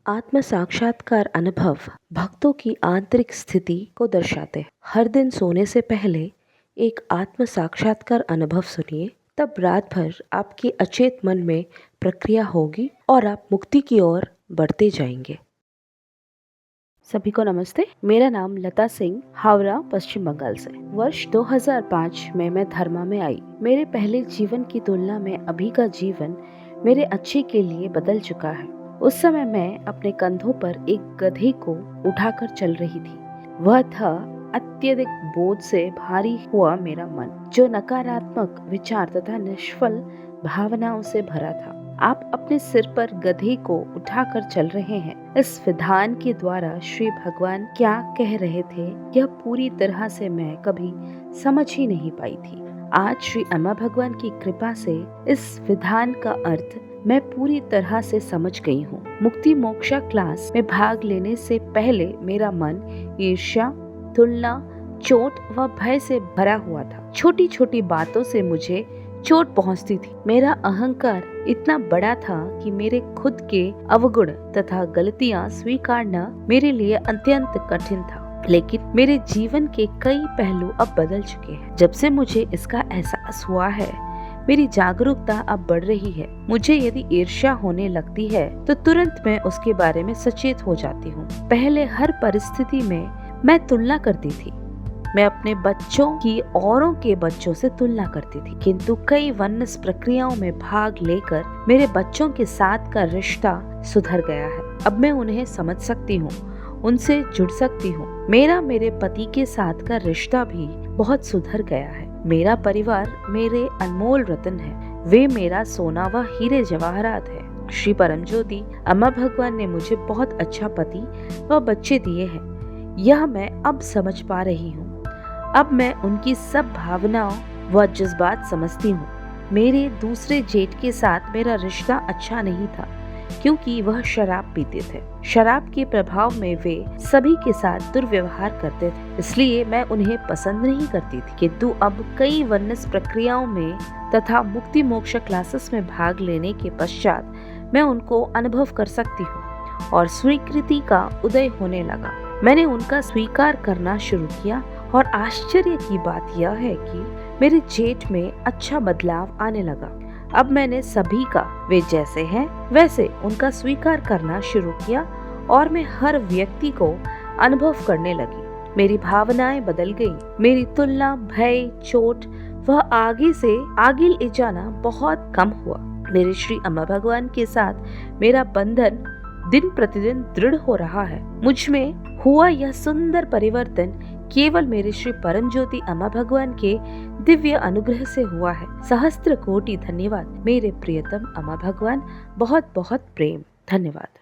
आत्म साक्षात्कार अनुभव भक्तों की आंतरिक स्थिति को दर्शाते हैं। हर दिन सोने से पहले एक आत्म साक्षात्कार अनुभव सुनिए, तब रात भर आपके अचेत मन में प्रक्रिया होगी और आप मुक्ति की ओर बढ़ते जाएंगे। सभी को नमस्ते। मेरा नाम लता सिंह, हावड़ा, पश्चिम बंगाल से। वर्ष 2005 में मैं धर्मा में आई। मेरे पहले जीवन की तुलना में अभी का जीवन मेरे अच्छे के लिए बदल चुका है। उस समय मैं अपने कंधों पर एक गधे को उठाकर चल रही थी। वह था अत्यधिक बोझ से भारी हुआ मेरा मन, जो नकारात्मक विचार तथा निष्फल भावनाओं से भरा था। आप अपने सिर पर गधे को उठाकर चल रहे हैं। इस विधान के द्वारा श्री भगवान क्या कह रहे थे, यह पूरी तरह से मैं कभी समझ ही नहीं पाई थी। आज श्री अम्मा भगवान की कृपा से इस विधान का अर्थ मैं पूरी तरह से समझ गई हूँ। मुक्ति मोक्षा क्लास में भाग लेने से पहले मेरा मन ईर्ष्या, तुलना, चोट व भय से भरा हुआ था। छोटी छोटी बातों से मुझे चोट पहुंचती थी। मेरा अहंकार इतना बड़ा था कि मेरे खुद के अवगुण तथा गलतियां स्वीकारना मेरे लिए अत्यंत कठिन था। लेकिन मेरे जीवन के कई पहलू अब बदल चुके हैं। जब से मुझे इसका एहसास हुआ है, मेरी जागरूकता अब बढ़ रही है। मुझे यदि ईर्ष्या होने लगती है तो तुरंत मैं उसके बारे में सचेत हो जाती हूँ। पहले हर परिस्थिति में मैं तुलना करती थी। मैं अपने बच्चों की औरों के बच्चों से तुलना करती थी, किंतु कई वन्यस प्रक्रियाओं में भाग लेकर मेरे बच्चों के साथ का रिश्ता सुधर गया है। अब मैं उन्हें समझ सकती हूँ, उनसे जुड़ सकती हूँ। मेरे पति के साथ का रिश्ता भी बहुत सुधर गया है। मेरा परिवार मेरे अनमोल रत्न है। वे मेरा सोना व हीरे जवाहरात है। श्री परम ज्योति अम्मा भगवान ने मुझे बहुत अच्छा पति व बच्चे दिए हैं। यह मैं अब समझ पा रही हूँ। अब मैं उनकी सब भावनाओं व जज्बात समझती हूँ। मेरे दूसरे जेठ के साथ मेरा रिश्ता अच्छा नहीं था, क्योंकि वह शराब पीते थे। शराब के प्रभाव में वे सभी के साथ दुर्व्यवहार करते थे, इसलिए मैं उन्हें पसंद नहीं करती थी। किंतु अब कई वन्यस प्रक्रियाओं में तथा मुक्ति मोक्ष क्लासेस में भाग लेने के पश्चात मैं उनको अनुभव कर सकती हूँ और स्वीकृति का उदय होने लगा। मैंने उनका स्वीकार करना शुरू किया और आश्चर्य की बात यह है कि मेरे जेठ में अच्छा बदलाव आने लगा। अब मैंने सभी का वे जैसे हैं वैसे उनका स्वीकार करना शुरू किया और मैं हर व्यक्ति को अनुभव करने लगी। मेरी भावनाएं बदल गई। मेरी तुलना, भय, चोट वह आगे से आगे ले जाना बहुत कम हुआ। मेरे श्री अम्मा भगवान के साथ मेरा बंधन दिन प्रतिदिन दृढ़ हो रहा है। मुझ में हुआ यह सुंदर परिवर्तन केवल मेरे श्री परम ज्योति अम्मा भगवान के दिव्य अनुग्रह से हुआ है। सहस्त्र कोटि धन्यवाद मेरे प्रियतम अम्मा भगवान। बहुत बहुत प्रेम। धन्यवाद।